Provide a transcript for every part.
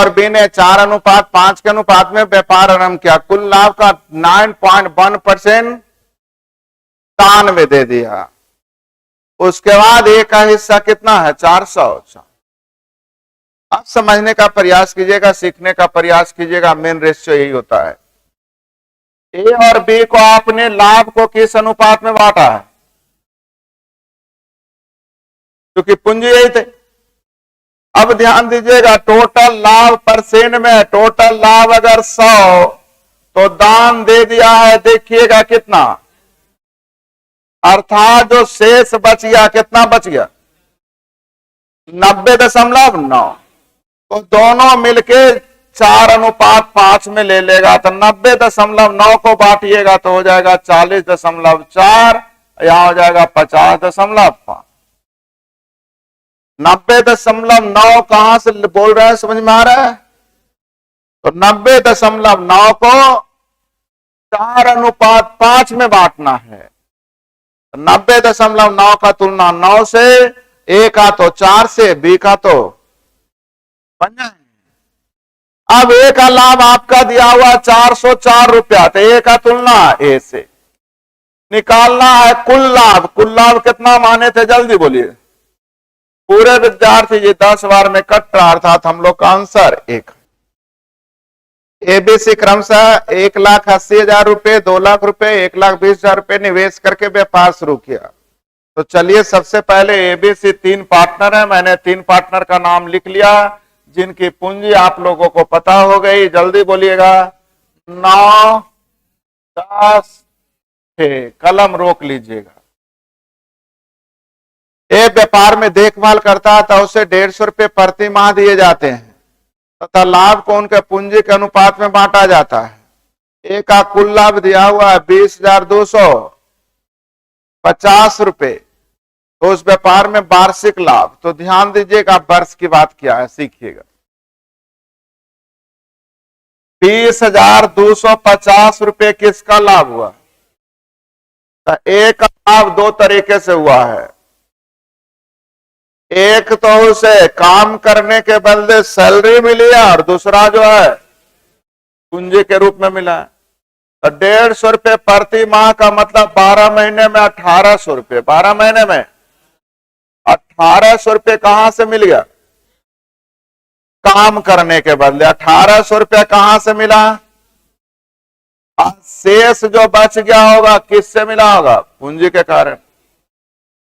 और बी ने 4:5 के अनुपात में व्यापार आरंभ किया। कुल लाभ का 9.1% 97 दे दिया। उसके बाद ए का हिस्सा कितना है 400। अब समझने का प्रयास कीजिएगा, सीखने का प्रयास कीजिएगा, मेन रेशियो यही होता है। ए और बी को आपने लाभ को किस अनुपात में बांटा है, क्योंकि पूंजी यही थे। अब ध्यान दीजिएगा, टोटल लाभ परसेंट में, टोटल लाभ अगर 100 तो दान दे दिया है, देखिएगा कितना, अर्थात जो शेष बच गया, कितना बच गया 90.9। तो दोनों मिलके 4:5 में ले लेगा, तो 90.9 को बांटिएगा तो हो जाएगा 40.4, यहां हो जाएगा 50.5। 90.9 कहां से बोल रहे हैं, समझ में आ रहा है? तो 90.9 को 4:5 में बांटना है। 90.9 का तुलना 9 से, ए का तो 4 से, बी का तो बन जाए। अब ए का लाभ आपका दिया हुआ 404 रुपया, तो ए का तुलना ए से निकालना है कुल लाभ। कुल लाभ कितना माने थे, जल्दी बोलिए। पूरे विद्यार्थी जी 10 बार में कट रहा, अर्थात हम लोग का आंसर 1। एबीसी क्रमशः 1,80,000 रुपए, 2 लाख रुपए, 1,20,000 रुपए निवेश करके व्यापार शुरू किया। तो चलिए सबसे पहले एबीसी 3 पार्टनर है, मैंने 3 पार्टनर का नाम लिख लिया, जिनकी पूंजी आप लोगों को पता हो गई। जल्दी बोलिएगा, 9, 10, 6। कलम रोक लीजिएगा। एक व्यापार में देखभाल करता है तो उसे 150 रुपए प्रति माह दिए जाते हैं तथा लाभ को उनके पूंजी के अनुपात में बांटा जाता है। एक का कुल लाभ दिया हुआ है 20,250 रुपए। तो उस व्यापार में वार्षिक लाभ, तो ध्यान दीजिएगा वर्ष की बात क्या है, सीखिएगा। 20,250 रुपए किसका लाभ हुआ? तो एक लाभ 2 तरीके से हुआ है। एक तो उसे काम करने के बदले सैलरी मिली है, और दूसरा जो है पूंजी के रूप में मिला है। तो 150 रुपए प्रति माह का मतलब 12 महीने में 1800 रुपए। 12 महीने में 1800 रुपए कहां से मिल गया? काम करने के बदले 1800 रुपया कहां से मिला? शेष जो बच गया होगा किससे मिला होगा? पूंजी के कारण।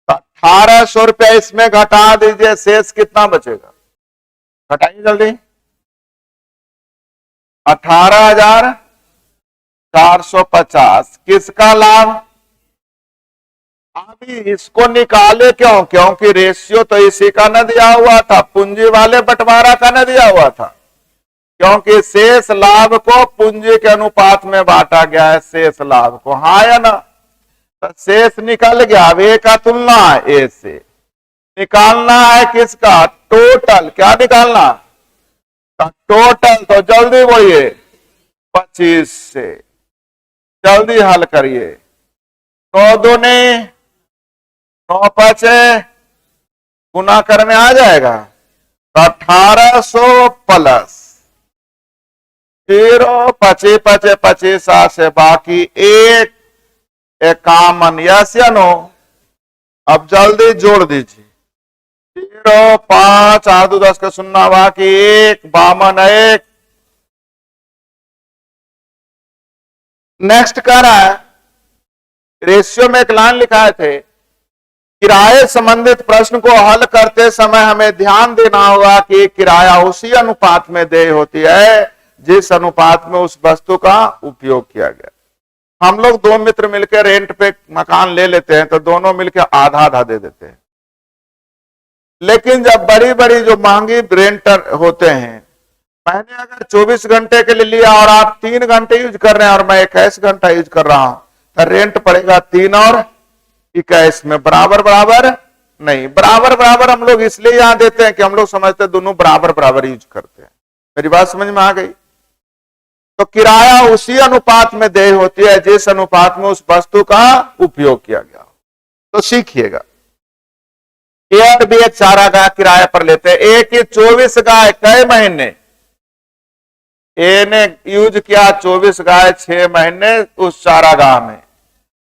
1800 रुपया इसमें घटा दीजिए, शेष कितना बचेगा? घटाइए जल्दी। 18,450 किसका लाभ? अभी इसको निकाले क्यों? क्योंकि रेशियो तो इसी का न दिया हुआ था, पूंजी वाले बंटवारा का न दिया हुआ था। क्योंकि शेष लाभ को पूंजी के अनुपात में बांटा गया है, शेष लाभ को, हाँ या ना? तो शेष निकल गया। अब ए का तुलना ए से निकालना है किसका? टोटल। क्या निकालना? टोटल। तो जल्दी बोलिए, 25 से। जल्दी हल करिए। 9 दूनी 9 5 गुना करने आ जाएगा, तो 1800 प्लस 0 25 25 25 से बाकी 1 51। यस या नो? अब जल्दी जोड़ दीजिए। 0 5 8 2 10 का 0 बाकी 1 52 1। नेक्स्ट कर रहा है, रेशियो में एक लाइन लिखाए थे, किराए संबंधित प्रश्न को हल करते समय हमें ध्यान देना होगा कि किराया उसी अनुपात में देय होती है जिस अनुपात में उस वस्तु का उपयोग किया गया। हम लोग 2 मित्र मिलकर रेंट पे मकान ले लेते हैं, तो दोनों मिलकर आधा आधा दे देते हैं। लेकिन जब बड़ी बड़ी जो महंगी रेंटर होते हैं, मैंने अगर 24 घंटे के लिए लिया और आप 3 घंटे यूज कर रहे हैं और मैं 21 घंटा यूज कर रहा हूं, तो रेंट पड़ेगा 3 और 21 में बराबर बराबर नहीं। बराबर बराबर हम लोग इसलिए यहां देते हैं कि हम लोग समझते हैं दोनों बराबर बराबर यूज करते हैं। मेरी बात समझ में आ गई? तो किराया उसी अनुपात में देय होती है जिस अनुपात में उस वस्तु का उपयोग किया गया। तो सीखिएगा। ए और बी एक चारा गाय किराए पर लेते हैं। ए की 24 गाय कई महीने? ए ने यूज किया 24 गाय 6 महीने उस चारागाह में,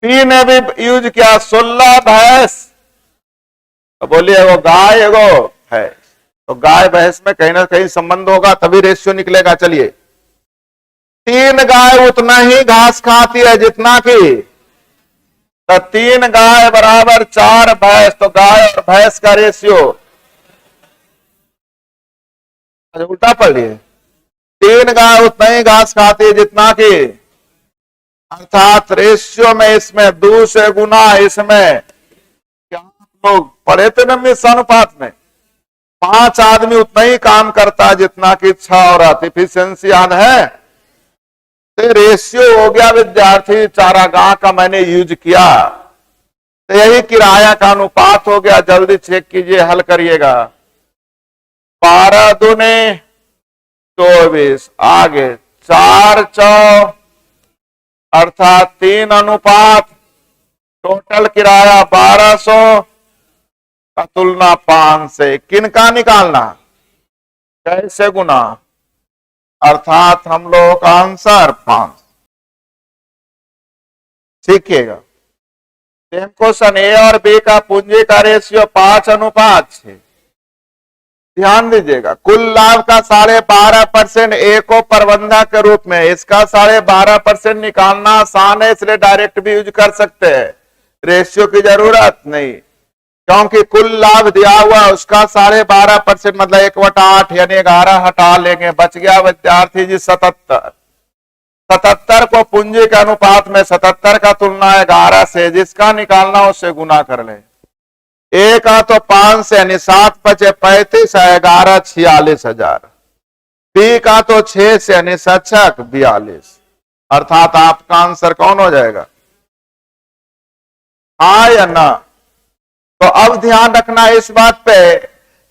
बी ने भी यूज किया 16 भैंस। तो बोलिए वो गाय एगो है, तो गाय भैंस में कहीं ना कहीं संबंध होगा, तभी रेशियो निकलेगा। चलिए 3 गाय उतना ही घास खाती है जितना कि, तो 3 गाय बराबर 4 भैंस, तो गाय और भैंस का रेशियो उल्टा पढ़ लिए। 3 गाय उतना ही घास खाती है जितना कि, अर्थात रेशियो में इसमें 2 से गुना, इसमें क्या लोग पढ़े थे ना अनुपात में, 5 आदमी उतना ही काम करता है जितना कि 6 औरत। इफिशियंसी याद है, तो रेशियो हो गया विद्यार्थी चारागाह का मैंने यूज किया, तो यही किराया का अनुपात हो गया। जल्दी चेक कीजिए, हल करिएगा। 12 दूने 24, आगे 4 चौ अर्थात 3 अनुपात, टोटल किराया 1200 का तुलना 5 से। किनका निकालना, कैसे गुना, अर्थात हम लोग का आंसर 5। सीखिएगा। सेम क्वेश्चन, ए और बी का पूंजी का रेशियो 5 अनुपात 6। ध्यान दीजिएगा, कुल लाभ का 12.5% ए को प्रबंधक के रूप में, इसका 12.5% निकालना आसान है, इसलिए डायरेक्ट भी यूज कर सकते हैं, रेशियो की जरूरत नहीं, क्योंकि कुल लाभ दिया हुआ उसका 12.5% मतलब 1/8 यानी 11 हटा लेंगे, बच गया विद्यार्थी जी 77। 77 को पूंजी के अनुपात में 77 का तुलना 11 से, जिसका निकालना उससे गुना कर ले। ए का तो 5 से यानी 7 बचे 35, 11 46,000। बी का तो 6 से यानी 7 42, अर्थात आपका आंसर कौन हो जाएगा, हाँ या ना। तो अब ध्यान रखना इस बात पे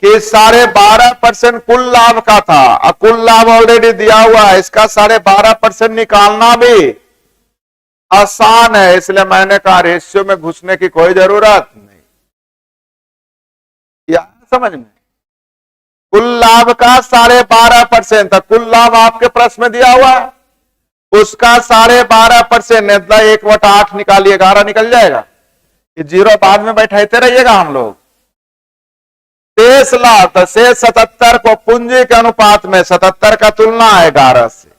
कि 12.5% कुल लाभ का था, और कुल लाभ ऑलरेडी दिया हुआ है, इसका 12.5% निकालना भी आसान है, इसलिए मैंने कहा रेशियो में घुसने की कोई जरूरत नहीं। या समझ में, कुल लाभ का 12.5% था, कुल लाभ आपके प्रश्न में दिया हुआ है, उसका 12.5% 1/8 निकालिए, 11 निकल जाएगा, ये 0 बाद में बैठाते रहिएगा हम लोग। शेष लाभ, तो शेष 77 को पूंजी के अनुपात में 77 का तुलना है 11 से।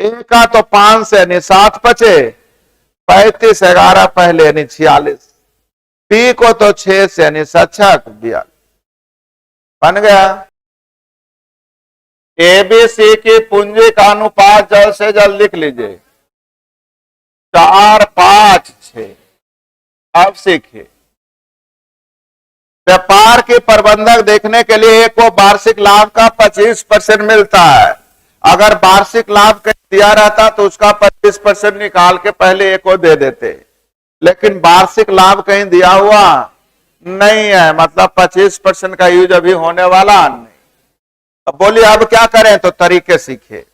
ए का तो 5 से यानी 7 बचे 35, 11 पहले यानी 46। बी को तो 6 से यानी 7 42, बन गया। एबीसी की पूंजी का अनुपात जल्द से जल्द लिख लीजिए, 4 5 6। अब सीखिए, व्यापार के प्रबंधक देखने के लिए एक को वार्षिक लाभ का 25% मिलता है। अगर वार्षिक लाभ कहीं दिया रहता तो उसका 25% निकाल के पहले एक को दे देते, लेकिन वार्षिक लाभ कहीं दिया हुआ नहीं है, मतलब 25% का यूज अभी होने वाला नहीं। अब बोलिए अब क्या करें, तो तरीके सीखिए।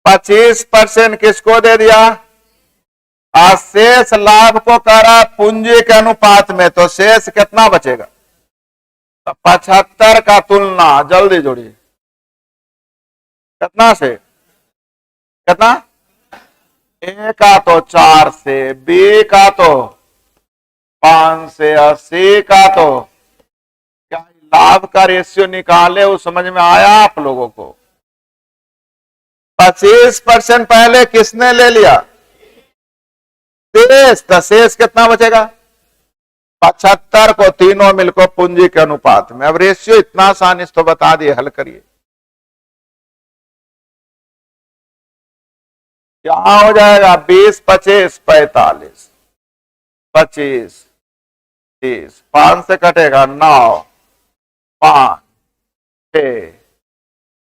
25% किसको दे दिया, शेष लाभ को कह रहा पूंजी के अनुपात में, तो शेष कितना बचेगा, तो 75 का तुलना, जल्दी जोड़िए, कितना से कितना, ए का तो 4 से, बी का तो 5 से, और सी का तो क्या लाभ का रेशियो निकाले, वो समझ में आया आप लोगों को। 25% पहले किसने ले लिया, शेष, तो शेष कितना बचेगा, 75 को तीनों मिलकर पूंजी के अनुपात में। अब रेशियो इतना आसान, इस तो बता दिए, हल करिए। क्या हो जाएगा, 20 25 45, 25 30, 5 से कटेगा 9 5 6।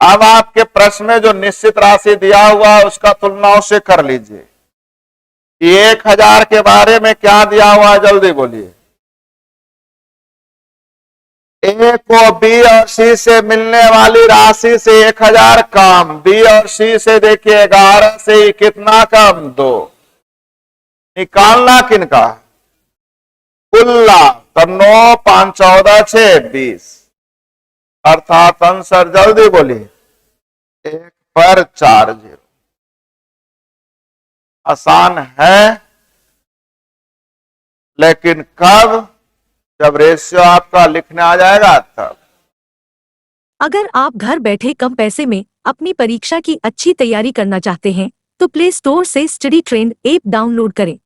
अब आपके प्रश्न में जो निश्चित राशि दिया हुआ है उसका तुलना उससे कर लीजिए। 1000 के बारे में क्या दिया हुआ है, जल्दी बोलिए। ए को बी और सी से मिलने वाली राशि से 1000 कम, बी और सी से देखिए 11 से कितना कम, 2। निकालना किनका, कुल लाभ, तो 9 5 14 6 20, अर्थात आंसर जल्दी बोलिए 1 पर 4 0। आसान है, लेकिन कब? जब रेशियो आपका लिखने आ जाएगा तब। अगर आप घर बैठे कम पैसे में अपनी परीक्षा की अच्छी तैयारी करना चाहते हैं तो प्ले स्टोर से स्टडी ट्रेंड ऐप डाउनलोड करें।